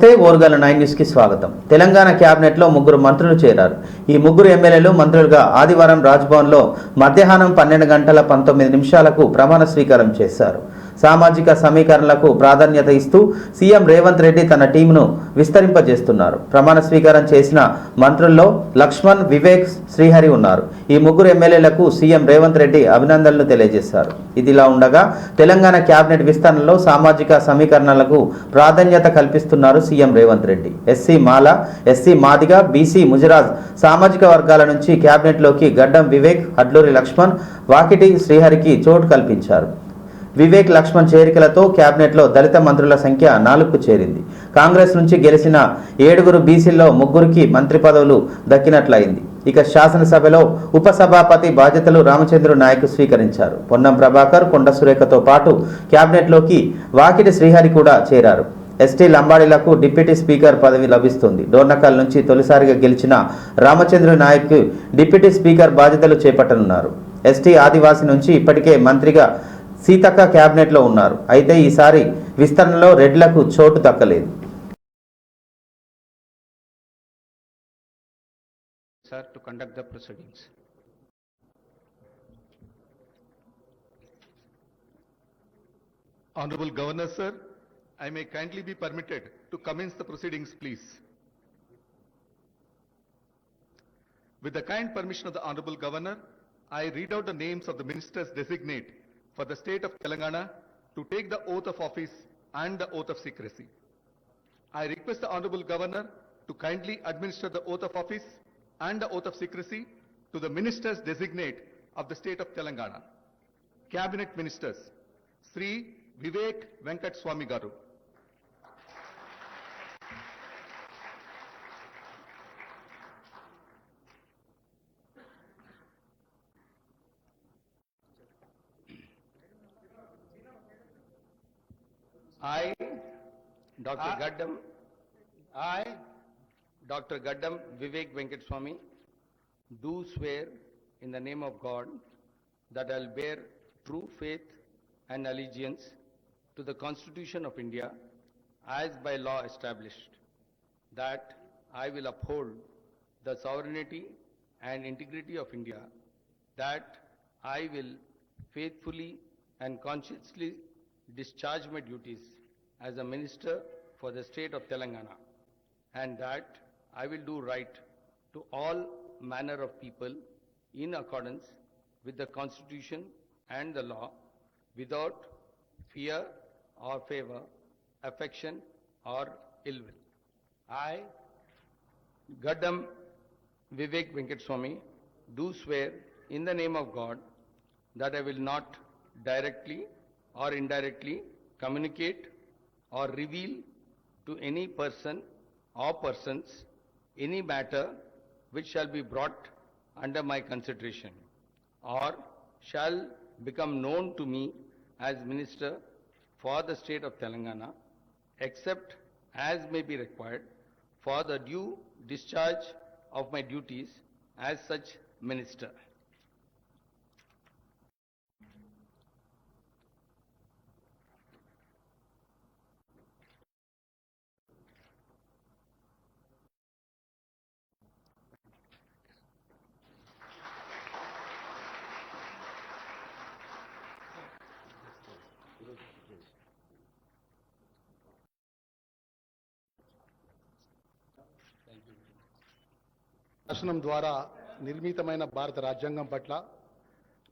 నమస్తే ఓర్గల్ 9 న్యూస్ కి స్వాగతం. తెలంగాణ క్యాబినెట్ లో ముగ్గురు మంత్రులు చేరారు. ఈ ముగ్గురు ఎమ్మెల్యేలు మంత్రులుగా ఆదివారం రాజ్భవన్ లో మధ్యాహ్నం 12 గంటల 19 నిమిషాలకు ప్రమాణ స్వీకారం చేశారు. సామాజిక సమీకరణలకు ప్రాధాన్యత ఇస్తూ సీఎం రేవంత్ రెడ్డి తన టీంను విస్తరింపజేస్తున్నారు. ప్రమాణ స్వీకారం చేసిన మంత్రుల్లో లక్ష్మణ్, వివేక్, శ్రీహరి ఉన్నారు. ఈ ముగ్గురు ఎమ్మెల్యేలకు సీఎం రేవంత్ రెడ్డి అభినందనలు తెలియజేశారు. ఇదిలా ఉండగా తెలంగాణ క్యాబినెట్ విస్తరణలో సామాజిక సమీకరణలకు ప్రాధాన్యత కల్పిస్తున్నారు సీఎం రేవంత్ రెడ్డి. ఎస్సీ మాల, ఎస్సీ మాదిగ, బీసీ ముజరాజ్ సామాజిక వర్గాల నుంచి క్యాబినెట్లోకి గడ్డం వివేక్, అడ్లూరి లక్ష్మణ్, వాకిటి శ్రీహరికి చోటు కల్పించారు. వివేక్, లక్ష్మణ్ చేరికలతో క్యాబినెట్లో దళిత మంత్రుల సంఖ్య 4కు చేరింది. కాంగ్రెస్ నుంచి గెలిచిన 7 బీసీల్లో 3కి మంత్రి పదవులు దక్కినట్లయింది. ఇక శాసనసభలో ఉపసభాపతి బాధ్యతలు రామచంద్ర నాయక్ స్వీకరించారు. పొన్నం ప్రభాకర్, కొండ సురేఖతో పాటు క్యాబినెట్లోకి వాకిటి శ్రీహరి కూడా చేరారు. ఎస్టీ లంబాడీలకు డిప్యూటీ స్పీకర్ పదవి లభిస్తుంది. డోర్నకల్ నుంచి తొలిసారిగా గెలిచిన రామచంద్ర నాయక్ డిప్యూటీ స్పీకర్ బాధ్యతలు చేపట్టనున్నారు. ఎస్టీ ఆదివాసీ నుంచి ఇప్పటికే మంత్రిగా సీతక్క క్యాబినెట్లో ఉన్నారు. అయితే ఈసారి విస్తరణలో రెడ్లకు చోటు దక్కలేదు. Sir, to conduct the proceedings. Honorable Governor, sir, I may kindly be permitted to commence the proceedings, please. With the kind permission of the Honorable Governor, I read out the names of the ministers designate for the state of Telangana to take the oath of office and the oath of secrecy. I request the Honorable Governor to kindly administer the oath of office and the oath of secrecy to the ministers designate of the state of Telangana. Cabinet Ministers, Sri Vivek Venkat Swami Garu. I, Dr. Gaddam Vivek Venkateswamy, do swear in the name of God that I will bear true faith and allegiance to the Constitution of India as by law established, that I will uphold the sovereignty and integrity of India, that I will faithfully and conscientiously discharge my duties as a minister for the state of Telangana, and that I will do right to all manner of people in accordance with the Constitution and the law, without fear or favor, affection or ill will. I, Gaddam Vivek Venkateswamy, do swear in the name of God that I will not directly or indirectly communicate or reveal to any person or persons any matter which shall be brought under my consideration or shall become known to me as Minister for the state of Telangana, except as may be required for the due discharge of my duties as such Minister. శాసనం ద్వారా నిర్మితమైన భారత రాజ్యాంగం పట్ల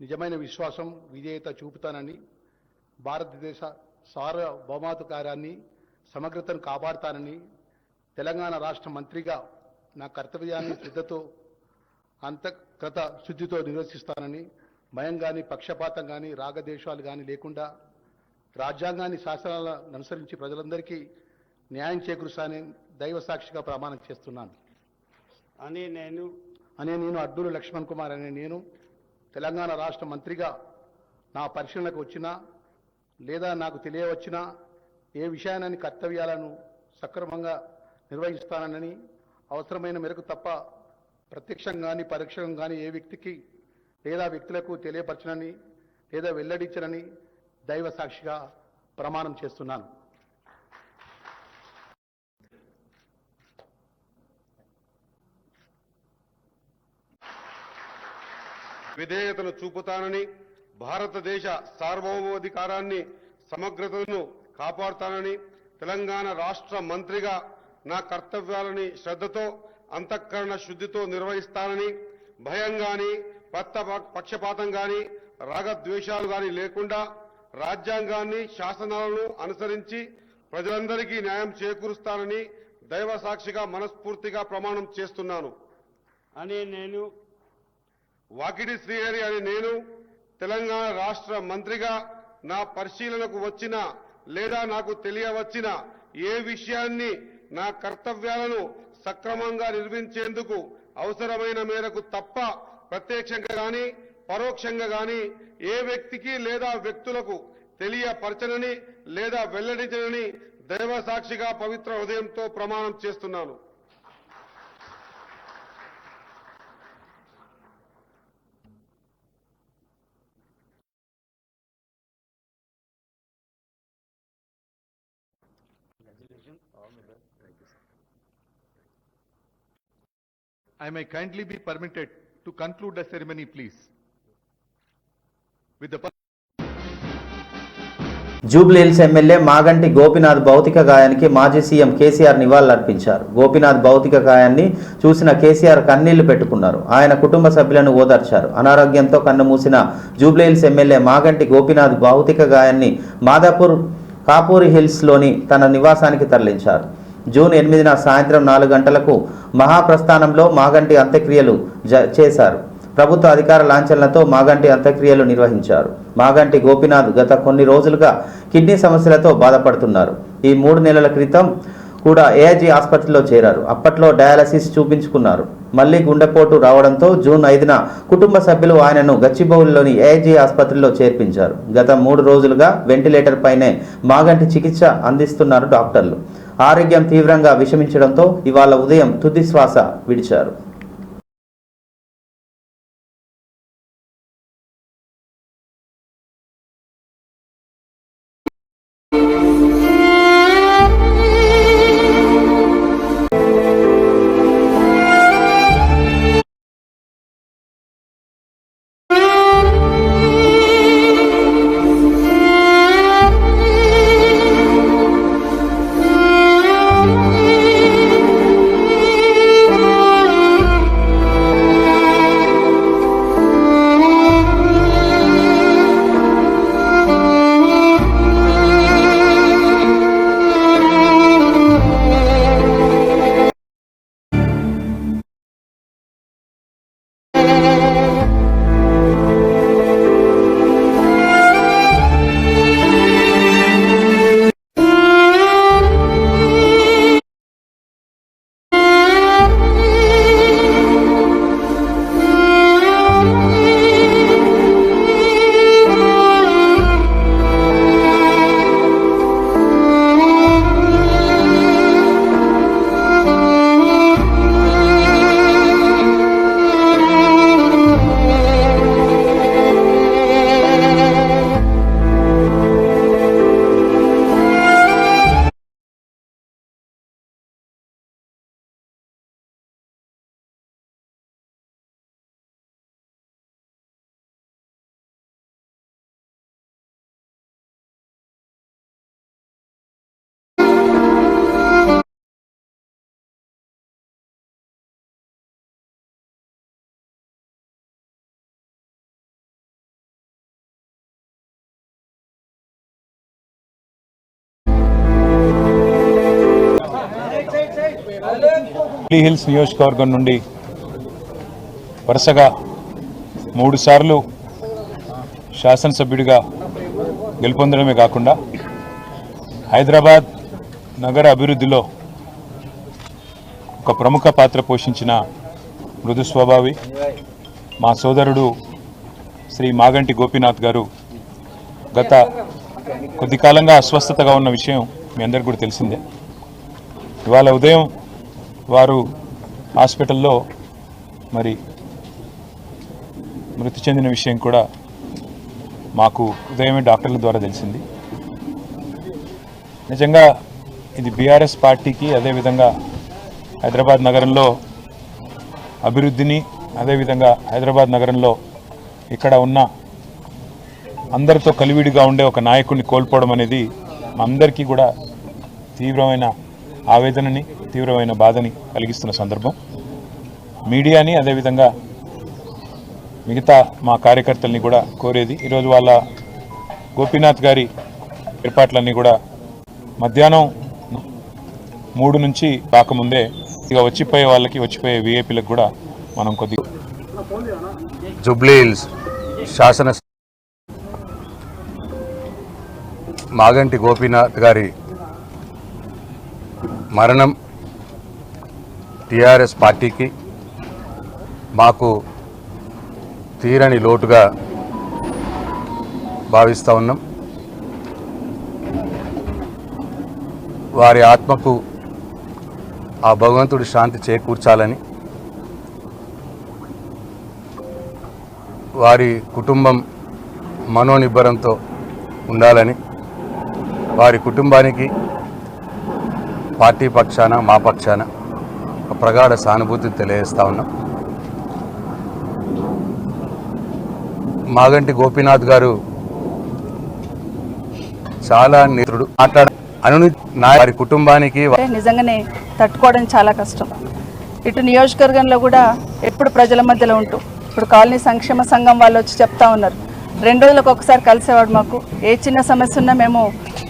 నిజమైన విశ్వాసం, విధేయత చూపుతానని, భారతదేశ సార్వభౌమాధికారాన్ని, సమగ్రతను కాపాడుతానని, తెలంగాణ రాష్ట్ర మంత్రిగా నా కర్తవ్యాన్ని శ్రద్ధతో, అంతఃకృత శుద్ధితో నిర్వర్తిస్తానని, భయం కానీ, పక్షపాతం కానీ, రాగద్వేషాలు కానీ లేకుండా రాజ్యాంగాన్ని, శాసనాలను అనుసరించి ప్రజలందరికీ న్యాయం చేకూరుస్తానని దైవ సాక్షిగా ప్రమాణం చేస్తున్నాను. అనే నేను అడ్లూరి లక్ష్మణ్ కుమార్ అనే నేను తెలంగాణ రాష్ట్ర మంత్రిగా నా పరిశీలనకు వచ్చినా లేదా నాకు తెలియవచ్చినా ఏ విషయాన్ని కర్తవ్యాలను సక్రమంగా నిర్వహిస్తానని, అవసరమైన మేరకు తప్ప ప్రత్యక్షంగా కానీ పరోక్షంగా కానీ ఏ వ్యక్తికి లేదా వ్యక్తులకు తెలియపరచనని లేదా వెల్లడించనని దైవ సాక్షిగా ప్రమాణం చేస్తున్నాను. విధేయతను చూపుతానని, భారతదేశ సార్వభౌమాధికారాన్ని సమగ్రతను కాపాడుతానని, తెలంగాణ రాష్ట్ర మంత్రిగా నా కర్తవ్యాలని శ్రద్ధతో అంతఃకరణ శుద్ధితో నిర్వహిస్తానని, భయం గాని పక్షపాతం గాని రాగద్వేషాలు గాని లేకుండా రాజ్యాంగాన్ని శాసనాలను అనుసరించి ప్రజలందరికీ న్యాయం చేకూరుస్తానని దైవ సాక్షిగా మనస్ఫూర్తిగా ప్రమాణం చేస్తున్నాను అని నేను వాకిటి శ్రీహరి అని నేను తెలంగాణ రాష్ట్ర మంత్రిగా నా పరిశీలనకు వచ్చిన లేదా నాకు తెలియవచ్చిన ఏ విషయాన్ని నా కర్తవ్యాలను సక్రమంగా నిర్వహించేందుకు అవసరమైన మేరకు తప్ప ప్రత్యక్షంగా గాని పరోక్షంగా గాని ఏ వ్యక్తికి లేదా వ్యక్తులకు తెలియపరచనని లేదా వెల్లడించనని దైవ సాక్షిగా పవిత్ర హృదయంతో ప్రమాణం చేస్తున్నాను. I may kindly be permitted to conclude the ceremony, please. With the Jubilee Hills MLA Maganti Gopinath భౌతిక గాయానికి మాజీ సీఎం కేసీఆర్ నివాళులర్పించారు. గోపీనాథ్ భౌతిక గాయాన్ని చూసిన కేసీఆర్ కన్నీళ్లు పెట్టుకున్నారు. ఆయన కుటుంబ సభ్యులను ఓదార్చారు. అనారోగ్యంతో కన్నుమూసిన జూబ్లీహిల్స్ ఎమ్మెల్యే మాగంటి గోపీనాథ్ భౌతిక గాయాన్ని మాదాపూర్ కాపూరి హిల్స్లోని తన నివాసానికి తరలించారు. జూన్ 8న సాయంత్రం 4 గంటలకు మహాప్రస్థానంలో మాగంటి అంత్యక్రియలు చేశారు. ప్రభుత్వ అధికార లాంఛనలతో మాగంటి అంత్యక్రియలు నిర్వహించారు. మాగంటి గోపీనాథ్ గత కొన్ని రోజులుగా కిడ్నీ సమస్యలతో బాధపడుతున్నారు. ఈ 3 నెలల క్రితం కూడా ఏఐజీ ఆసుపత్రిలో చేరారు. అప్పట్లో డయాలసిస్ చూపించుకున్నారు. మళ్లీ గుండెపోటు రావడంతో జూన్ 5న కుటుంబ సభ్యులు ఆయనను గచ్చిబౌలిలోని ఏఐజీ ఆసుపత్రిలో చేర్పించారు. గత 3 రోజులుగా వెంటిలేటర్ పైనే మాగంటి చికిత్స అందిస్తున్నారు డాక్టర్లు. ఆరోగ్యం తీవ్రంగా విషమించడంతో ఇవాళ ఉదయం తుది శ్వాస విడిచారు. జూబ్లీహిల్స్ నియోజకవర్గం నుండి వరుసగా 3 సార్లు శాసనసభ్యుడిగా గెలుపొందడమే కాకుండా హైదరాబాద్ నగర అభివృద్ధిలో ఒక ప్రముఖ పాత్ర పోషించిన మృదు స్వభావి మా సోదరుడు శ్రీ మాగంటి గోపీనాథ్ గారు గత కొద్ది కాలంగా అస్వస్థతగా ఉన్న విషయం మీ అందరికీ కూడా తెలిసిందే. ఇవాళ ఉదయం వారు హాస్పిటల్లో మరి మృతి చెందిన విషయం కూడా మాకు ఉదయమే డాక్టర్ల ద్వారా తెలిసింది. నిజంగా ఇది బీఆర్ఎస్ పార్టీకి అదేవిధంగా హైదరాబాద్ నగరంలో అభివృద్ధిని అదేవిధంగా హైదరాబాద్ నగరంలో ఇక్కడ ఉన్న అందరితో కలివిడిగా ఉండే ఒక నాయకుడిని కోల్పోవడం అనేది అందరికీ కూడా తీవ్రమైన ఆవేదనని, తీవ్రమైన బాధని కలిగిస్తున్న సందర్భం. మీడియాని, అదేవిధంగా మిగతా మా కార్యకర్తల్ని కూడా కోరేది, ఈరోజు వాళ్ళ గోపీనాథ్ గారి ఏర్పాట్లన్నీ కూడా మధ్యాహ్నం 3 నుంచి కాకముందే ఇక వచ్చిపోయే వాళ్ళకి, వచ్చిపోయే విఐపీలకు కూడా మనం కొద్దిగా జూబ్లీహిల్స్ శాసన మాగంటి గోపీనాథ్ గారి మరణం టీఆర్ఎస్ పార్టీకి, మాకు తీరని లోటుగా భావిస్తూ ఉన్నాం. వారి ఆత్మకు ఆ భగవంతుడి శాంతి చేకూర్చాలని, వారి కుటుంబం మనోనిబ్బరంతో ఉండాలని, వారి కుటుంబానికి పార్టీ పక్షాన, మా పక్షాన ఒక ప్రగాఢ సానుభూతిని తెలియజేస్తా ఉన్నాం. మాగంటి గోపీనాథ్ గారు చాలా నేత్రుడు, వారి కుటుంబానికి నిజంగానే తట్టుకోవడం చాలా కష్టం. ఇటు నియోజకవర్గంలో కూడా ఎప్పుడు ప్రజల మధ్యలో ఉంటూ, ఇప్పుడు కాలనీ సంక్షేమ సంఘం వాళ్ళు వచ్చి చెప్తా ఉన్నారు, 2 రోజులకు ఒకసారి కలిసేవాడు. మాకు ఏ చిన్న సమస్య ఉన్నా మేము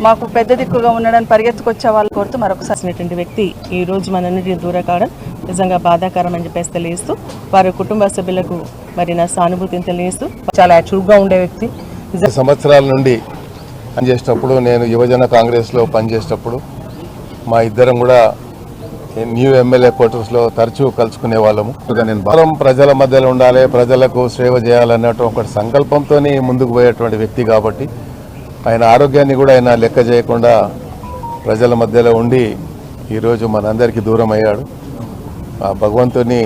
మాకు పెద్ద దిక్కుగా ఉండడానికి పరిగెత్తుకొచ్చే వాళ్ళు కోరుతూ మరొకసారి వ్యక్తి ఈ రోజు మనందరికీ దూరం కావడం నిజంగా బాధాకరం అని చెప్పేసి తెలియజేస్తూ, వారి కుటుంబ సభ్యులకు మరి నా సానుభూతిని తెలియజేస్తూ, చాలా చురుగ్గా ఉండే వ్యక్తి. సంవత్సరాల నుండి పనిచేసేటప్పుడు, నేను యువజన కాంగ్రెస్లో పనిచేసేటప్పుడు మా ఇద్దరం కూడా న్యూ ఎమ్మెల్యే క్వార్టర్స్లో తరచూ కలుసుకునే వాళ్ళము. నేను భారం ప్రజల మధ్యలో ఉండాలి, ప్రజలకు సేవ చేయాలన్నట్టు ఒక సంకల్పంతో ముందుకు పోయేటువంటి వ్యక్తి కాబట్టి, ఆయన ఆరోగ్యాన్ని కూడా ఆయన లెక్క చేయకుండా ప్రజల మధ్యలో ఉండి ఈరోజు మనందరికీ దూరం అయ్యాడు. ఆ భగవంతుని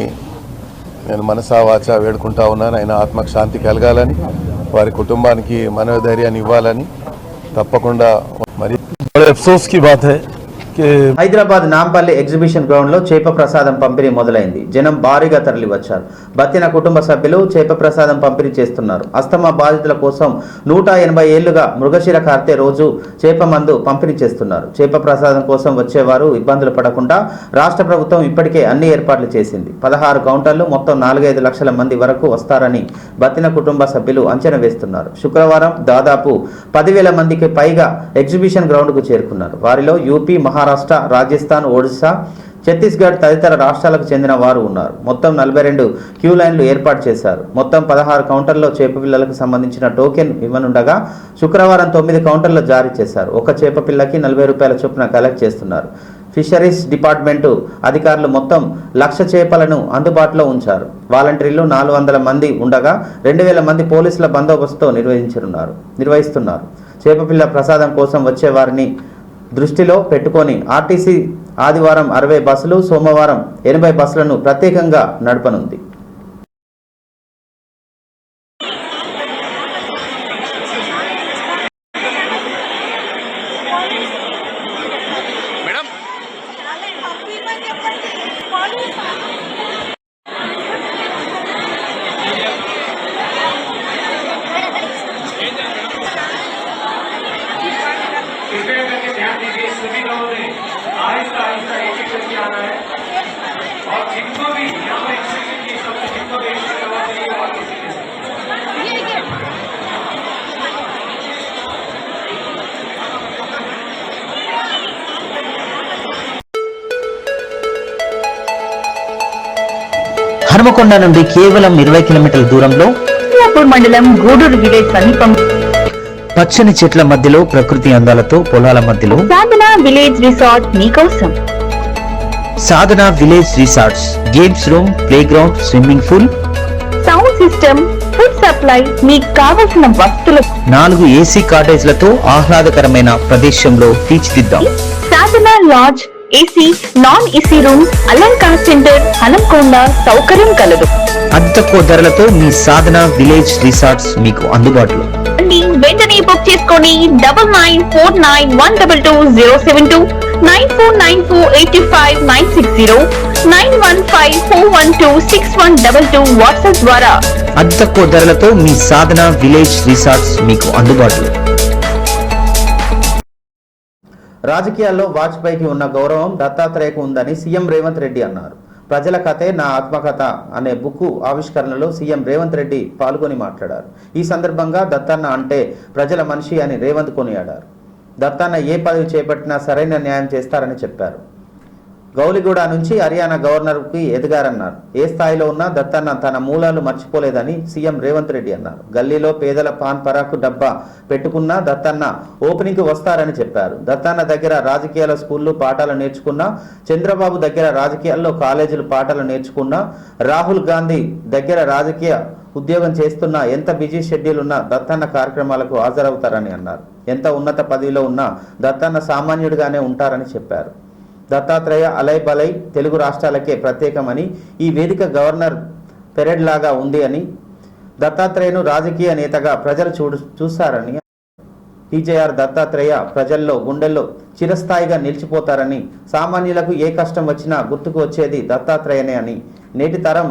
నేను మనసా వాచా వేడుకుంటా ఉన్నాను. ఆయన ఆత్మకు శాంతి కలగాలని, వారి కుటుంబానికి మనోధైర్యాన్ని ఇవ్వాలని తప్పకుండా. మరి అఫ్సోస్ కి బాత్ హై హైదరాబాద్ నాంపల్లి ఎగ్జిబిషన్ గ్రౌండ్ లో చేప ప్రసాదం పంపిణీ మొదలైంది. జనం భారీగా తరలి వచ్చారు. బత్తిన కుటుంబ సభ్యులు చేప ప్రసాదం పంపిణీ చేస్తున్నారు. అస్తమా బాధితుల కోసం 180 ఏళ్లుగా మృగశిర కార్తె రోజు చేప మందు పంపిణీ చేస్తున్నారు. చేప ప్రసాదం కోసం వచ్చేవారు ఇబ్బందులు పడకుండా రాష్ట్ర ప్రభుత్వం ఇప్పటికే అన్ని ఏర్పాట్లు చేసింది. 16 కౌంటర్లు, మొత్తం 4-5 లక్షల మంది వరకు వస్తారని బత్తిన కుటుంబ సభ్యులు అంచనా వేస్తున్నారు. శుక్రవారం దాదాపు 10,000 మందికి పైగా ఎగ్జిబిషన్ గ్రౌండ్ కు చేరుకున్నారు. వారిలో యూపీ, మహారాష్ట్ర, రాజస్థాన్, ఒడిశా, ఛత్తీస్గఢ్ తదితర రాష్ట్రాలకు చెందిన వారు ఉన్నారు. మొత్తం 42 క్యూ లైన్లు ఏర్పాటు చేశారు. మొత్తం 16 కౌంటర్లో చేప పిల్లలకు సంబంధించిన టోకెన్ ఇవ్వనుండగా శుక్రవారం 9 కౌంటర్లు జారీ చేశారు. ఒక చేప పిల్లకి 40 రూపాయల చొప్పున కలెక్ట్ చేస్తున్నారు. ఫిషరీస్ డిపార్ట్మెంటు అధికారులు మొత్తం 1,00,000 చేపలను అందుబాటులో ఉంచారు. వాలంటీర్లు 400 మంది ఉండగా 2,000 మంది పోలీసుల బందోబస్తుతో నిర్వహిస్తున్నారు. చేపపిల్ల ప్రసాదం కోసం వచ్చే వారిని దృష్టిలో పెట్టుకొని ఆర్టీసీ ఆదివారం 60 బస్సులు, సోమవారం 80 బస్సులను ప్రత్యేకంగా నడపనుంది. హనుమకొండ నుండి కేవలం 20 కిలోమీటర్ల దూరంలో మండలం గూడూరు విలేజ్ సమీపం పచ్చని చెట్ల మధ్యలో ప్రకృతి అందాలతో పొలాల మధ్యలో సాధన విలేజ్ రిసార్ట్ మీకోసం. Sadhana village resorts, games room, play ground, swimming pool, sound system, food supply, మీకు కావలసిన వస్తువులు, 4 ఏసీ కాటేజ్లతో ఆహ్లాదకరమైన ప్రదేశంలో తీర్చిదిద్దాం. Sadhana lodge, AC, non AC room, Alankar centre, Hanumakonda సౌకర్యం కలదు. అతి తక్కువ ధరలతో మీ సాధన విలేజ్ రిసార్ట్స్ మీకు అందుబాటులో. వెంటనే బుక్ చేసుకోండి. 9949122072, 949485960915412612 వాట్సాప్ ద్వారా. అతి తక్కువ ధరలతో మీ సాధన విలేజ్ రిసార్ట్స్ మీకు అందుబాటులో. రాజకీయాల్లో వాజ్పేయికి ఉన్న గౌరవం దత్తాత్రేయకు ఉందని సీఎం రేవంత్ రెడ్డి అన్నారు. ప్రజల కథే నా ఆత్మకథ అనే బుక్కు ఆవిష్కరణలో సీఎం రేవంత్ రెడ్డి పాల్గొని మాట్లాడారు. ఈ సందర్భంగా దత్తన్న అంటే ప్రజల మనిషి అని రేవంత్ కొనియాడారు. దత్తన్న ఏ పదవి చేపట్టినా సరైన న్యాయం చేస్తారని చెప్పారు. గౌలిగూడ నుంచి హర్యానా గవర్నర్కి ఎదిగారన్నారు. ఏ స్థాయిలో ఉన్నా దత్తన్న తన మూలాలు మర్చిపోలేదని సీఎం రేవంత్ రెడ్డి అన్నారు. గల్లీలో పేదల పాన్ పరాకు డబ్బా పెట్టుకున్నా దత్తన్న ఓపెనింగ్కి వస్తారని చెప్పారు. దత్తన్న దగ్గర రాజకీయాల స్కూళ్ళు పాఠాలు నేర్చుకున్నా, చంద్రబాబు దగ్గర రాజకీయాల్లో కాలేజీలు పాఠాలు నేర్చుకున్నా, రాహుల్ గాంధీ దగ్గర రాజకీయ ఉద్యోగం చేస్తున్నా, ఎంత బిజీ షెడ్యూల్ ఉన్నా దత్తన్న కార్యక్రమాలకు హాజరవుతారని అన్నారు. ఎంత ఉన్నత పదవిలో ఉన్నా దత్తన్న సామాన్యుడిగానే ఉంటారని చెప్పారు. దత్తాత్రేయ అలై బలై తెలుగు రాష్ట్రాలకే ప్రత్యేకమని, ఈ వేదిక గవర్నర్ పెరేడ్ లాగా ఉంది అని, దత్తాత్రేయను రాజకీయ నేతగా ప్రజలు చూస్తారని, టీజేఆర్ దత్తాత్రేయ ప్రజల్లో గుండెల్లో చిరస్థాయిగా నిలిచిపోతారని, సామాన్యులకు ఏ కష్టం వచ్చినా గుర్తుకు వచ్చేది దత్తాత్రేయనే అని, నేటి తరం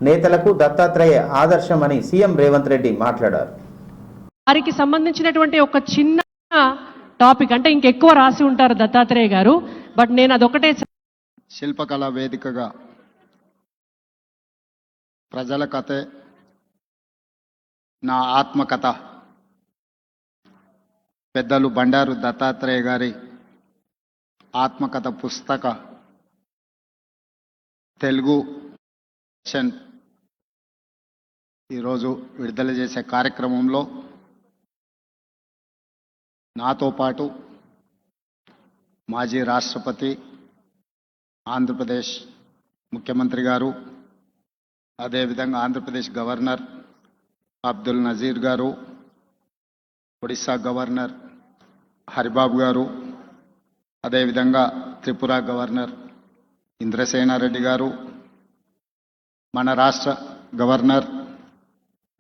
నేతలకు దత్తాత్రేయ ఆదర్శమని సీఎం రేవంత్ రెడ్డి మాట్లాడారు. వారికి సంబంధించినటువంటి ఒక చిన్న టాపిక్ అంటే ఇంకెక్కువ రాసి ఉంటారు దత్తాత్రేయ గారు, బట్ నేను అదొకటే. శిల్పకళా వేదికగా ప్రజల కథే నా ఆత్మకథ పెద్దలు బండారు దత్తాత్రేయ గారి ఆత్మకథ పుస్తక తెలుగు సెషన్ ఈరోజు విడుదల చేసే కార్యక్రమంలో నాతో పాటు మాజీ రాష్ట్రపతి, ఆంధ్రప్రదేశ్ ముఖ్యమంత్రి గారు, అదేవిధంగా ఆంధ్రప్రదేశ్ గవర్నర్ అబ్దుల్ నజీర్ గారు, ఒడిశా గవర్నర్ హరిబాబు గారు, అదేవిధంగా త్రిపుర గవర్నర్ ఇంద్రసేనారెడ్డి గారు, మన రాష్ట్ర గవర్నర్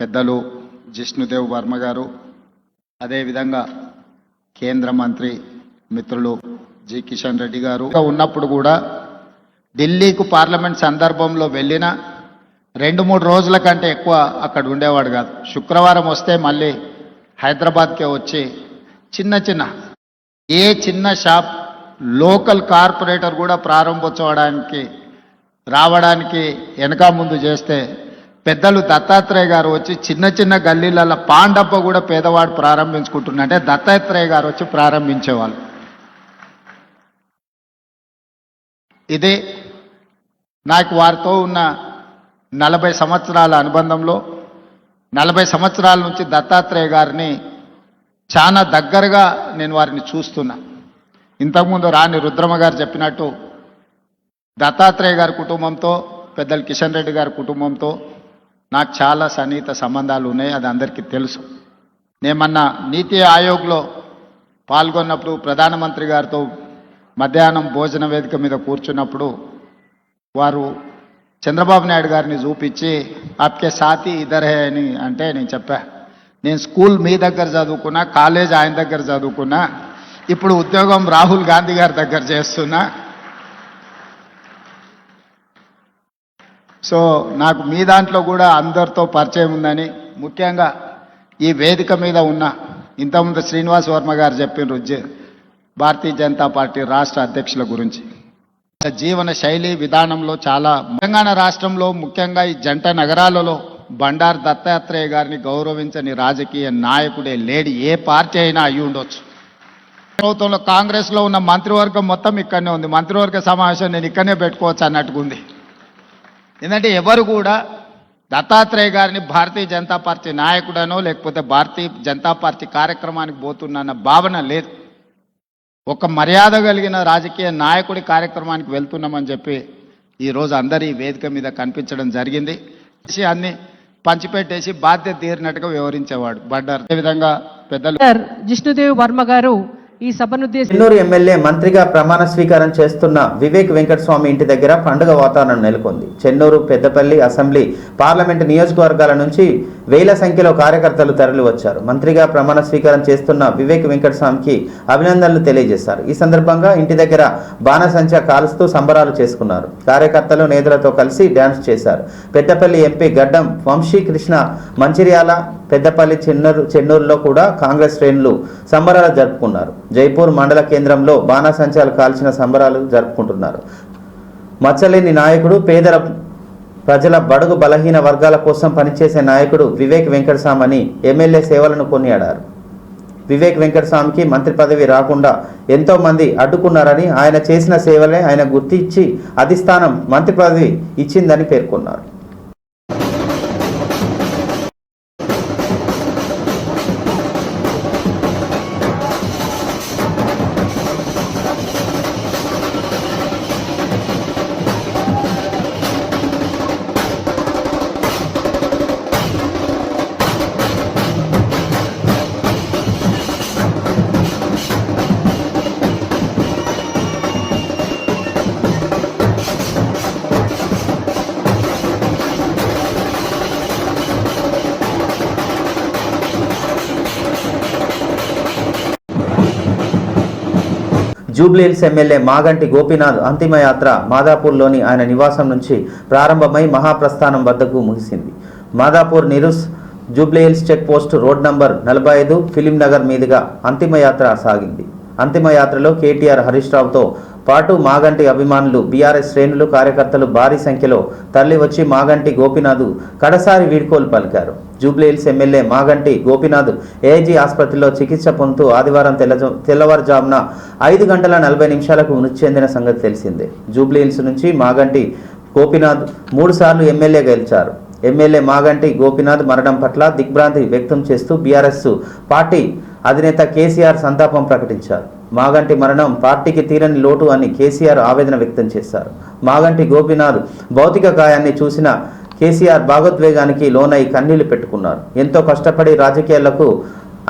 పెద్దలు జిష్ణుదేవ్ వర్మ గారు, అదేవిధంగా కేంద్ర మంత్రి మిత్రులు జి కిషన్ రెడ్డి గారు ఉన్నప్పుడు కూడా ఢిల్లీకు పార్లమెంట్ సందర్భంలో వెళ్ళిన 2-3 రోజుల కంటే ఎక్కువ అక్కడ ఉండేవాడు కాదు. శుక్రవారం వస్తే మళ్ళీ హైదరాబాద్కే వచ్చి ఏ చిన్న షాప్ లోకల్ కార్పొరేటర్ కూడా ప్రారంభోత్సవానికి రావడానికి వెనక ముందు చేస్తే పెద్దలు దత్తాత్రేయ గారు వచ్చి చిన్న గల్లీలలో పాండప్ప కూడా పేదవాడు ప్రారంభించుకుంటున్నంటే దత్తాత్రేయ గారు వచ్చి ప్రారంభించేవాళ్ళు. ఇదే నాకు వారితో ఉన్న 40 సంవత్సరాల అనుబంధంలో 40 సంవత్సరాల నుంచి దత్తాత్రేయ గారిని చాలా దగ్గరగా నేను వారిని చూస్తున్నా. ఇంతకుముందు రాణి రుద్రమ గారు చెప్పినట్టు దత్తాత్రేయ గారి కుటుంబంతో, పెద్దలు కిషన్ రెడ్డి గారి కుటుంబంతో నాకు చాలా సన్నిహిత సంబంధాలు ఉన్నాయి. అది అందరికీ తెలుసు. నేను మొన్న నీతి ఆయోగ్లో పాల్గొన్నప్పుడు ప్రధానమంత్రి గారితో మధ్యాహ్నం భోజన వేదిక మీద కూర్చున్నప్పుడు వారు చంద్రబాబు నాయుడు గారిని చూపించి ఆప్కే సాథీ ఇద్దరే అని అంటే నేను చెప్పా, నేను స్కూల్ మీ దగ్గర చదువుకున్నా, కాలేజ్ ఆయన దగ్గర చదువుకున్నా, ఇప్పుడు ఉద్యోగం రాహుల్ గాంధీ గారి దగ్గర చేస్తున్నా. సో నాకు మీ దాంట్లో కూడా అందరితో పరిచయం ఉందని, ముఖ్యంగా ఈ వేదిక మీద ఉన్న ఇంతకుముందు శ్రీనివాస్ వర్మ గారు చెప్పిన భారతీయ జనతా పార్టీ రాష్ట్ర అధ్యక్షుల గురించి జీవన శైలి విధానంలో చాలా తెలంగాణ రాష్ట్రంలో ముఖ్యంగా ఈ జంట నగరాలలో బండారు దత్తాత్రేయ గారిని గౌరవించని రాజకీయ నాయకుడే లేడి. ఏ పార్టీ అయినా అయి ఉండొచ్చు. ప్రభుత్వంలో కాంగ్రెస్లో ఉన్న మంత్రివర్గం మొత్తం ఇక్కడనే ఉంది. మంత్రివర్గ సమావేశం నేను ఇక్కడనే పెట్టుకోవచ్చు అన్నట్టుగా ఉంది. ఎందుకంటే ఎవరు కూడా దత్తాత్రేయ గారిని భారతీయ జనతా పార్టీ నాయకుడనో లేకపోతే భారతీయ జనతా పార్టీ కార్యక్రమానికి పోతున్న భావన లేదు. ఒక మర్యాద కలిగిన రాజకీయ నాయకుడి కార్యక్రమానికి వెళ్తున్నామని చెప్పి ఈరోజు అందరి వేదిక మీద కనిపించడం జరిగింది. అన్ని పంచిపెట్టేసి బాధ్యత తీరినట్టుగా వివరించేవాడు బండారు. అదేవిధంగా పెద్దలు జిష్ణుదేవ్ వర్మ గారు ఈ సభను ఉద్దేశించి చెన్నూరు ఎమ్మెల్యే మంత్రిగా ప్రమాణ స్వీకారం చేస్తున్న వివేక్ వెంకటస్వామి ఇంటి దగ్గర పండుగ వాతావరణం నెలకొంది. చెన్నూరు, పెద్దపల్లి అసెంబ్లీ, పార్లమెంటు నియోజకవర్గాల నుంచి వేల సంఖ్యలో కార్యకర్తలు తరలి వచ్చారు. మంత్రిగా ప్రమాణ స్వీకారం చేస్తున్న వివేక్ వెంకటస్వామికి అభినందనలు తెలియజేశారు. ఈ సందర్భంగా ఇంటి దగ్గర బాణసంచా కాలుస్తూ సంబరాలు చేసుకున్నారు. కార్యకర్తలు నేతలతో కలిసి డ్యాన్స్ చేశారు. పెద్దపల్లి ఎంపీ గడ్డం వంశీకృష్ణ మంచిర్యాల, పెద్దపల్లి, చెన్నూరులో కూడా కాంగ్రెస్ శ్రేణులు సంబరాలు జరుపుకున్నారు. జైపూర్ మండల కేంద్రంలో బాణాసంచాలు కాల్చిన సంబరాలు జరుపుకుంటున్నారు. మచ్చలేని నాయకుడు, పేద ప్రజల బడుగు బలహీన వర్గాల కోసం పనిచేసే నాయకుడు వివేక్ వెంకటస్వామి అని ఎమ్మెల్యే సేవలను కొనియాడారు. వివేక్ వెంకటస్వామికి మంత్రి పదవి రాకుండా ఎంతో మంది అడ్డుకున్నారని, ఆయన చేసిన సేవలే ఆయన గుర్తించి అధిష్టానం మంత్రి పదవి ఇచ్చిందని పేర్కొన్నారు. జూబ్లీహిల్స్ ఎమ్మెల్యే మాగంటి గోపీనాథ్ అంతిమయాత్ర మాదాపూర్లోని ఆయన నివాసం నుంచి ప్రారంభమై మహాప్రస్థానం వద్దకు ముగిసింది. మాదాపూర్ నిరుస్ Jubilee Hills check post road number 45 film Nagar మీదుగా అంతిమయాత్ర సాగింది. అంతిమయాత్రలో కేటీఆర్, హరీష్ రావుతో పాటు మాగంటి అభిమానులు, బీఆర్ఎస్ శ్రేణులు, కార్యకర్తలు భారీ సంఖ్యలో తరలివచ్చి మాగంటి గోపీనాథ్ కడసారి వీడ్కోలు పలికారు. జూబ్లీహిల్స్ ఎమ్మెల్యే మాగంటి గోపీనాథ్ ఏఐజీ ఆసుపత్రిలో చికిత్స పొందుతూ ఆదివారం తెల్లవారుజామున 5 గంటల 40 నిమిషాలకు మృతి చెందిన సంగతి తెలిసిందే. జూబ్లీహిల్స్ నుంచి మాగంటి గోపీనాథ్ 3 సార్లు ఎమ్మెల్యే గెలిచారు. ఎమ్మెల్యే మాగంటి గోపీనాథ్ మరణం పట్ల దిగ్భ్రాంతి వ్యక్తం చేస్తూ బీఆర్ఎస్ పార్టీ అధినేత కేసీఆర్ సంతాపం ప్రకటించారు. మాగంటి మరణం పార్టీకి తీరని లోటు అని కేసీఆర్ ఆవేదన వ్యక్తం చేశారు. మాగంటి గోపీనాథ్ భౌతిక గాయాన్ని చూసిన కేసీఆర్ భావోద్వేగానికి లోనై కన్నీళ్లు పెట్టుకున్నారు. ఎంతో కష్టపడి రాజకీయాలకు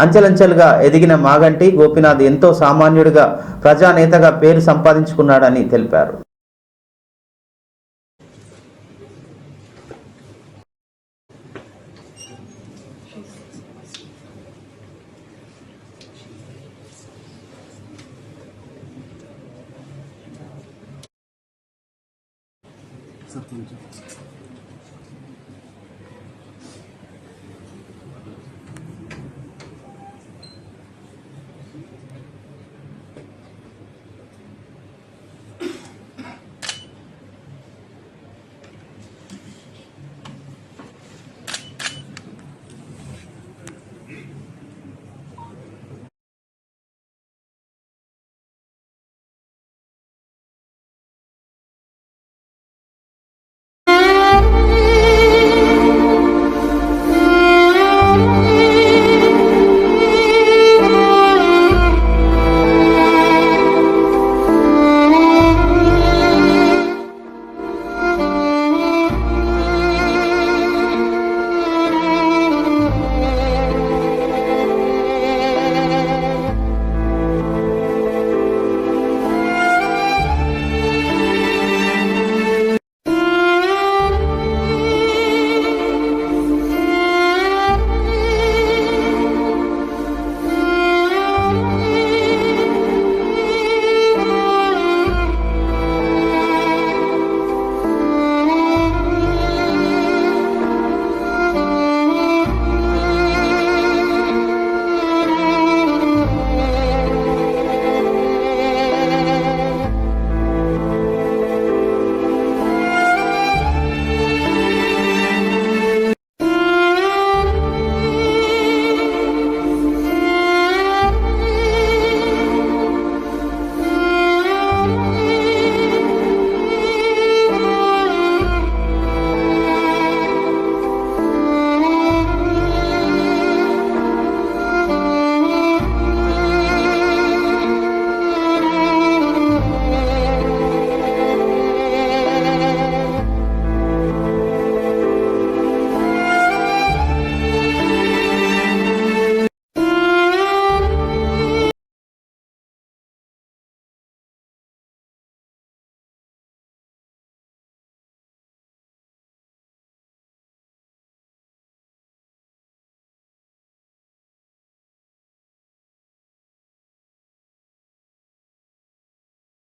అంచెలంచెలుగా ఎదిగిన మాగంటి గోపీనాథ్ ఎంతో సామాన్యుడిగా, ప్రజానేతగా పేరు సంపాదించుకున్నాడని తెలిపారు.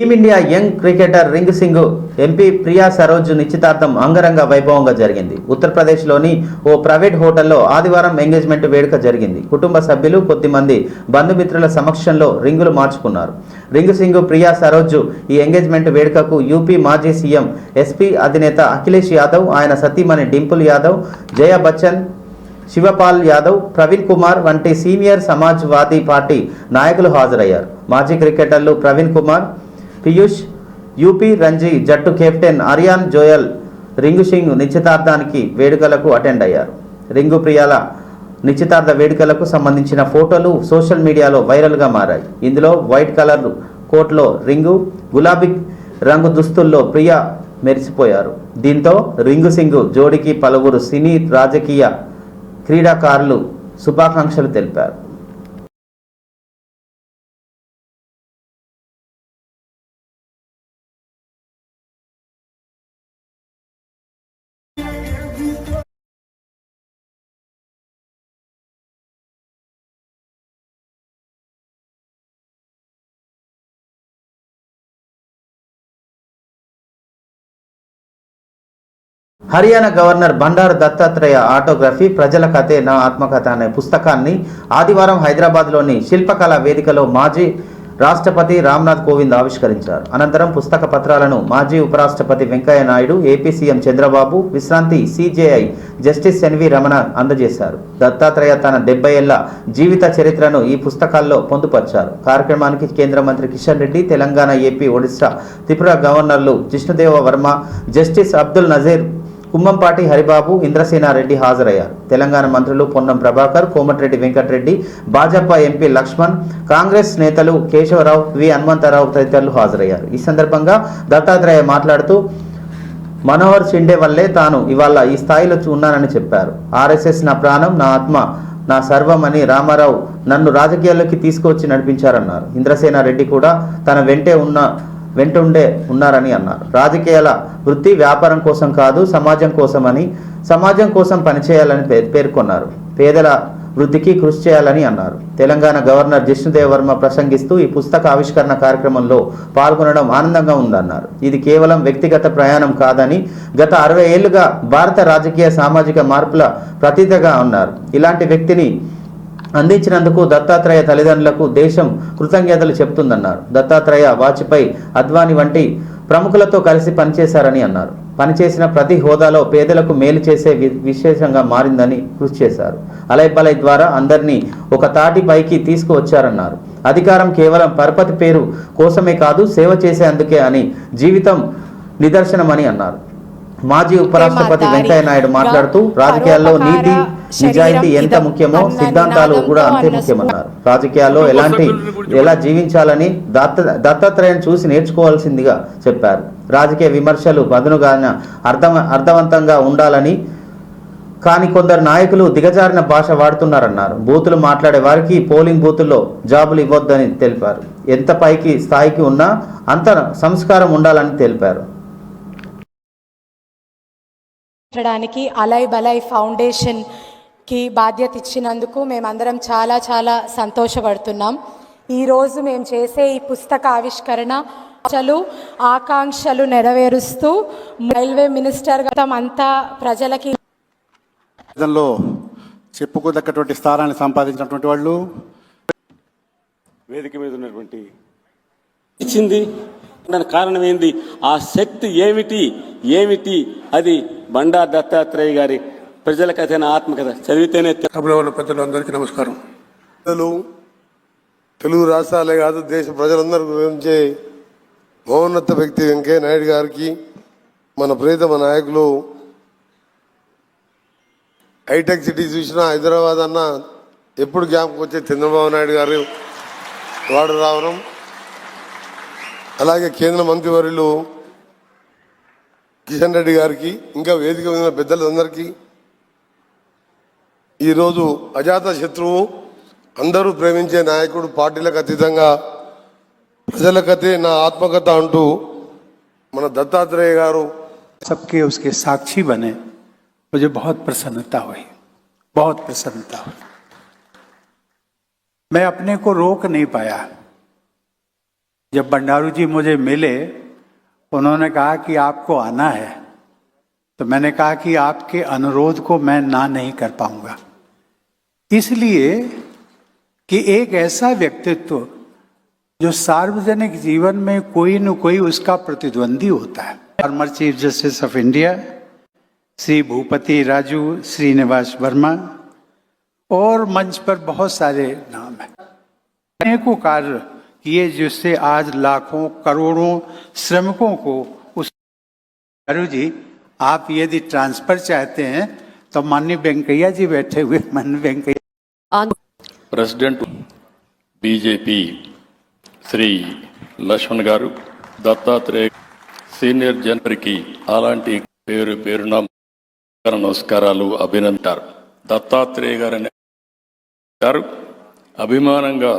Team India young cricketer ring Singh MP Priya Saroj నిశ్చితార్థం అంగరంగ వైభవంగా జరిగింది. ఉత్తరప్రదేశ్లోని ఓ ప్రైవేట్ హోటల్లో ఆదివారం ఎంగేజ్మెంట్ వేడుక జరిగింది. కుటుంబ సభ్యులు కొద్దిమంది బంధుమిత్రుల సమక్షంలో రింగులు మార్చుకున్నారు. రింగ్ సింగ్ ప్రియా సరోజ్ ఈ ఎంగేజ్మెంట్ వేడుకకు యూపీ మాజీ సీఎం ఎస్పీ అధినేత అఖిలేష్ యాదవ్, ఆయన సతీమణి డింపుల్ యాదవ్, జయా బచ్చన్, శివపాల్ యాదవ్, ప్రవీణ్ కుమార్ వంటి సీనియర్ సమాజ్వాదీ పార్టీ నాయకులు హాజరయ్యారు. మాజీ క్రికెటర్లు ప్రవీణ్ కుమార్, పీయూష్, యూపీ రంజీ జట్టు కెప్టెన్ అరియాన్ జోయల్ రింగు సింగ్ నిశ్చితార్థానికి వేడుకలకు అటెండ్ అయ్యారు. రింగు ప్రియాల నిశ్చితార్థ వేడుకలకు సంబంధించిన ఫోటోలు సోషల్ మీడియాలో వైరల్గా మారాయి. ఇందులో వైట్ కలర్ కోట్లో రింగు, గులాబీ రంగు దుస్తుల్లో ప్రియా మెరిసిపోయారు. దీంతో రింగు సింగ్ జోడీకి పలువురు సినీ, రాజకీయ, క్రీడాకారులు శుభాకాంక్షలు తెలిపారు. హర్యానా గవర్నర్ బండారు దత్తాత్రేయ ఆటోగ్రఫీ ప్రజల కథే నా ఆత్మకథ అనే పుస్తకాన్ని ఆదివారం హైదరాబాద్లోని శిల్పకళా వేదికలో మాజీ రాష్ట్రపతి రామ్నాథ్ కోవింద్ ఆవిష్కరించారు. అనంతరం పుస్తక పత్రాలను మాజీ ఉపరాష్ట్రపతి వెంకయ్య నాయుడు, ఏపీ సీఎం చంద్రబాబు, విశ్రాంతి సిజేఐ జస్టిస్ ఎన్వి రమణ అందజేశారు. దత్తాత్రేయ తన 70 ఏళ్ల జీవిత చరిత్రను ఈ పుస్తకాల్లో పొందుపర్చారు. కార్యక్రమానికి కేంద్ర మంత్రి కిషన్ రెడ్డి, తెలంగాణ, ఏపీ, ఒడిశా, త్రిపుర గవర్నర్లు జిష్ణుదేవ వర్మ, జస్టిస్ అబ్దుల్ నజీర్, కుంభంపాటి హరిబాబు, ఇంద్రసేనారెడ్డి హాజరయ్యారు. తెలంగాణ మంత్రులు పొన్నం ప్రభాకర్, కోమటిరెడ్డి వెంకటరెడ్డి, భాజపా ఎంపీ లక్ష్మణ్, కాంగ్రెస్ నేతలు కేశవరావు, వి హనుమంతరావు తదితరులు హాజరయ్యారు. ఈ సందర్భంగా దత్తాత్రేయ మాట్లాడుతూ మనోహర్ షిండే వల్లే తాను ఇవాళ ఈ స్థాయిలో ఉన్నానని చెప్పారు. ఆర్ఎస్ఎస్ నా ప్రాణం, నా ఆత్మ, నా సర్వం అని రామారావు నన్ను రాజకీయాల్లోకి తీసుకువచ్చి నడిపించారన్నారు. ఇంద్రసేనారెడ్డి కూడా తన వెంటుండే ఉన్నారని అన్నారు. రాజకీయాల వృత్తి వ్యాపారం కోసం కాదు, సమాజం కోసమని, సమాజం కోసం పనిచేయాలని పేర్కొన్నారు. పేదల వృద్ధికి కృషి చేయాలని అన్నారు. తెలంగాణ గవర్నర్ జిష్ణుదేవ వర్మ ప్రసంగిస్తూ ఈ పుస్తక ఆవిష్కరణ కార్యక్రమంలో పాల్గొనడం ఆనందంగా ఉందన్నారు. ఇది కేవలం వ్యక్తిగత ప్రయాణం కాదని, గత 60 ఏళ్లుగా భారత రాజకీయ, సామాజిక మార్పుల ప్రతీకగా ఉన్నారు. ఇలాంటి వ్యక్తిని అందించినందుకు దత్తాత్రేయ తల్లిదండ్రులకు దేశం కృతజ్ఞతలు చెబుతుందన్నారు. దత్తాత్రేయ వాజ్పేయి, అద్వానీ వంటి ప్రముఖులతో కలిసి పనిచేశారని అన్నారు. పనిచేసిన ప్రతి హోదాలో పేదలకు మేలు చేసే విశేషంగా మారిందని కృషి చేశారు. అలైబలై ద్వారా అందరినీ ఒక తాటిపైకి తీసుకువచ్చారన్నారు. అధికారం కేవలం పరపతి పేరు కోసమే కాదు, సేవ చేసేందుకే అని జీవితం నిదర్శనమని అన్నారు. మాజీ ఉపరాష్ట్రపతి వెంకయ్య నాయుడు మాట్లాడుతూ రాజకీయాల్లో నీతి, నిజాయితీ ఎంత ముఖ్యమో సిద్ధాంతాలు కూడా అంతే ముఖ్యమన్నారు. రాజకీయాల్లో ఎలా జీవించాలని దత్తాత్రేయను చూసి నేర్చుకోవాల్సిందిగా చెప్పారు. రాజకీయ విమర్శలు పదునుగా అర్థవంతంగా ఉండాలని, కానీ కొందరు నాయకులు దిగజారిన భాష వాడుతున్నారన్నారు. బూతులు మాట్లాడే వారికి పోలింగ్ బూతుల్లో జాబులు ఇవ్వొద్దని తెలిపారు. ఎంత పైకి స్థాయికి ఉన్నా అంత సంస్కారం ఉండాలని తెలిపారు. అలై బలై ఫౌండేషన్కి బాధ్యత ఇచ్చినందుకు మేమందరం చాలా చాలా సంతోషపడుతున్నాం. ఈరోజు మేము చేసే ఈ పుస్తక ఆవిష్కరణ ఆకాంక్షలు నెరవేరుస్తూ రైల్వే మినిస్టర్ అంతా ప్రజలకి చెప్పుకోదగ్గటువంటి స్థానాన్ని సంపాదించినటువంటి వాళ్ళు వేదిక మీద ఉన్నటువంటి ఇచ్చింది. దాని కారణం ఏంది? ఆ శక్తి ఏమిటి అది బండారు దత్తాత్రేయ గారి ప్రజల కథైన ఆత్మకథ చదివితేనే. సభలో ఉన్న పెద్దలందరికీ నమస్కారం. తెలుగు రాష్ట్రాలే కాదు, దేశ ప్రజలందరి గురించి మహోన్నత వ్యక్తి వెంకయ్య నాయుడు గారికి, మన ప్రియతమ నాయకులు, హైటెక్ సిటీ చూసినా హైదరాబాద్ అన్న ఎప్పుడు జ్ఞాపకం వచ్చే చంద్రబాబు నాయుడు గారు వాడు రావడం, అలాగే కేంద్ర మంత్రివర్యులు కిషన్ రెడ్డి గారికి, ఇంకా వేదిక మీద పెద్దలందరికీ, ఈరోజు అజాత శత్రువు, అందరూ ప్రేమించే నాయకుడు, పార్టీలకు అతీతంగా ప్రజల కథే నా ఆత్మకథ అంటూ మన దత్తాత్రేయ గారు सबके उसके साक्षी बने, मुझे बहुत प्रसन्नता हुई. मैं अपने को रोक नहीं पाया. जब बंडारू जी मुझे मिले, उन्होंने कहा कि आपको आना है, तो मैंने कहा कि आपके अनुरोध को मैं ना नहीं कर पाऊंगा, इसलिए कि एक ऐसा व्यक्तित्व जो सार्वजनिक जीवन में कोई न कोई उसका प्रतिद्वंदी होता है। Former chief justice of India Shri Bhupathi Raju Srinivas Varma और मंच पर बहुत सारे नाम हैं। अनेकों कार्य किए जिससे आज लाखों करोड़ों श्रमिकों को उस जी आप यदि ट्रांसफर चाहते हैं तो माननीय वेंकैया जी बैठे हुए माननीय वेंकैया प्रेसिडेंट बीजेपी श्री लक्ष्मण गारू दत्तात्रेय సీనియర్ జనరికి అలాంటి పేరు పేరున నమస్కారాలు అభినందించారు. దత్తాత్రేయ గారు అభిమానంగా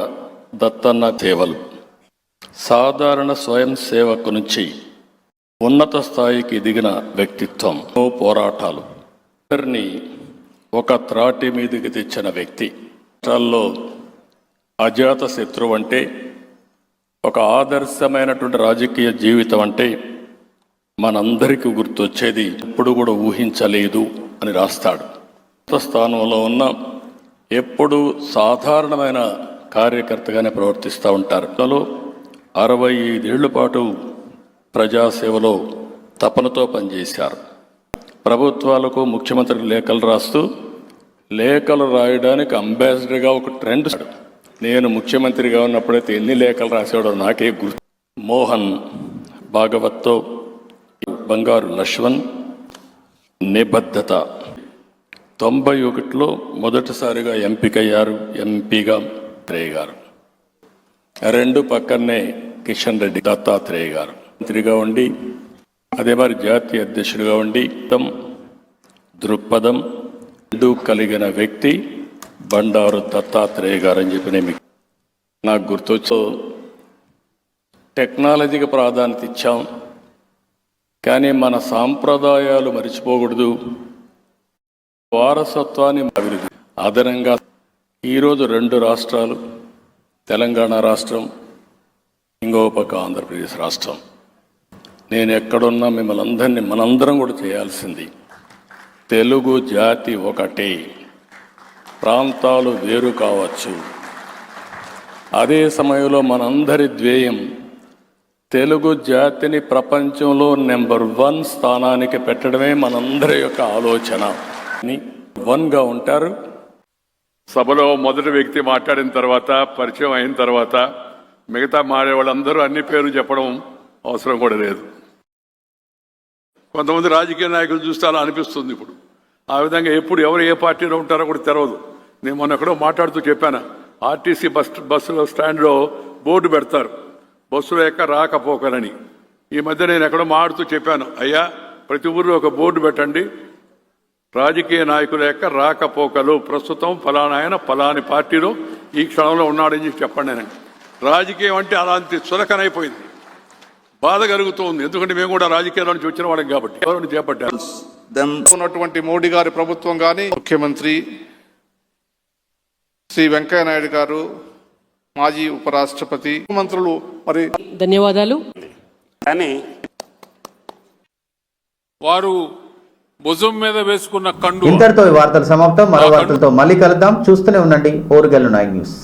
దత్తన్న సేవలు సాధారణ స్వయం సేవకు నుంచి ఉన్నత స్థాయికి దిగిన వ్యక్తిత్వం, పోరాటాలు అందరినీ ఒక త్రాటి మీదకి తెచ్చిన వ్యక్తి. రాష్ట్రాల్లో అజాత శత్రువు అంటే, ఒక ఆదర్శమైనటువంటి రాజకీయ జీవితం అంటే మనందరికీ గుర్తొచ్చేది ఎప్పుడు కూడా ఊహించలేదు అని రాస్తాడు. స్థానంలో ఉన్న ఎప్పుడు సాధారణమైన కార్యకర్తగానే ప్రవర్తిస్తూ ఉంటారు. 65 ఏళ్ల పాటు ప్రజాసేవలో తపనతో పనిచేశారు. ప్రభుత్వాలకు ముఖ్యమంత్రికి లేఖలు రాస్తూ, లేఖలు రాయడానికి అంబాసిడర్గా ఒక ట్రెండ్. నేను ముఖ్యమంత్రిగా ఉన్నప్పుడైతే ఎన్ని లేఖలు రాసేవాడో నాకే గుర్తు. మోహన్ భాగవత్తో బంగారు లక్ష్మణ్ నిబద్ధత 91లో మొదటిసారిగా ఎంపికయ్యారు. ఎంపీగా త్రేయ గారు, రెండు పక్కనే కిషన్ రెడ్డి దత్తాత్రేయ గారు మంత్రిగా ఉండి, అదే మరి జాతీయ అధ్యక్షుడిగా ఉండి దృక్పథం రెండు కలిగిన వ్యక్తి బండారు దత్తాత్రేయ గారు అని చెప్పి నేను నాకు గుర్తొచ్చో. టెక్నాలజీకి ప్రాధాన్యత ఇచ్చాం, కానీ మన సాంప్రదాయాలు మర్చిపోకూడదు. వారసత్వాన్ని అభివృద్ధి అదనంగా ఈరోజు 2 రాష్ట్రాలు, తెలంగాణ రాష్ట్రం, ఇంకో పక్క ఆంధ్రప్రదేశ్ రాష్ట్రం. నేను ఎక్కడున్నా మిమ్మల్ని అందరినీ మనందరం కూడా చేయాల్సింది. తెలుగు జాతి ఒకటే, ప్రాంతాలు వేరు కావచ్చు, అదే సమయంలో మనందరి ధ్యేయం తెలుగు జాతిని ప్రపంచంలో నెంబర్ 1 స్థానానికి పెట్టడమే మనందరి యొక్క ఆలోచన. 1గా ఉంటారు. సభలో మొదటి వ్యక్తి మాట్లాడిన తర్వాత, పరిచయం అయిన తర్వాత మిగతా మాడే వాళ్ళందరూ అన్ని పేర్లు చెప్పడం అవసరం కూడా లేదు. కొంతమంది రాజకీయ నాయకులు చూస్తే అలా అనిపిస్తుంది. ఇప్పుడు ఆ విధంగా ఎప్పుడు ఎవరు ఏ పార్టీలో ఉంటారో కూడా తెలవదు. నేను మొన్న ఎక్కడో మాట్లాడుతూ చెప్పాను, ఆర్టీసీ బస్సులో స్టాండ్లో బోర్డు పెడతారు, బస్సుల యొక్క రాకపోకలని. ఈ మధ్య నేను ఎక్కడో మాట్లాడుతూ చెప్పాను, అయ్యా ప్రతి ఊరిలో ఒక బోర్డు పెట్టండి, రాజకీయ నాయకుల యొక్క రాకపోకలు, ప్రస్తుతం ఫలానా ఆయన ఫలాని పార్టీలో ఈ క్షణంలో ఉన్నాడని చెప్పి చెప్పండి. నేను రాజకీయం అంటే అలాంటి చులకనైపోయింది, బాధ కలుగుతుంది. ఎందుకంటే మేము కూడా రాజకీయాల నుంచి వచ్చిన వాళ్ళం కాబట్టి ఎవరిని చేపట్టారు. ఉన్నటువంటి మోడీ గారి ప్రభుత్వం కానీ, ముఖ్యమంత్రి శ్రీ వెంకయ్య నాయుడు గారు, మాజీ ఉపరాష్ట్రపతి, మంత్రులు మరి ధన్యవాదాలు. కానీ వారు భుజం మీద వేసుకున్న కండు. ఇంతటితో ఈ వార్తలు సమాప్తం. మరో వార్తలతో మళ్ళీ కలుద్దాం. చూస్తూనే ఉండండి ఓరుగల్లు 9 న్యూస్.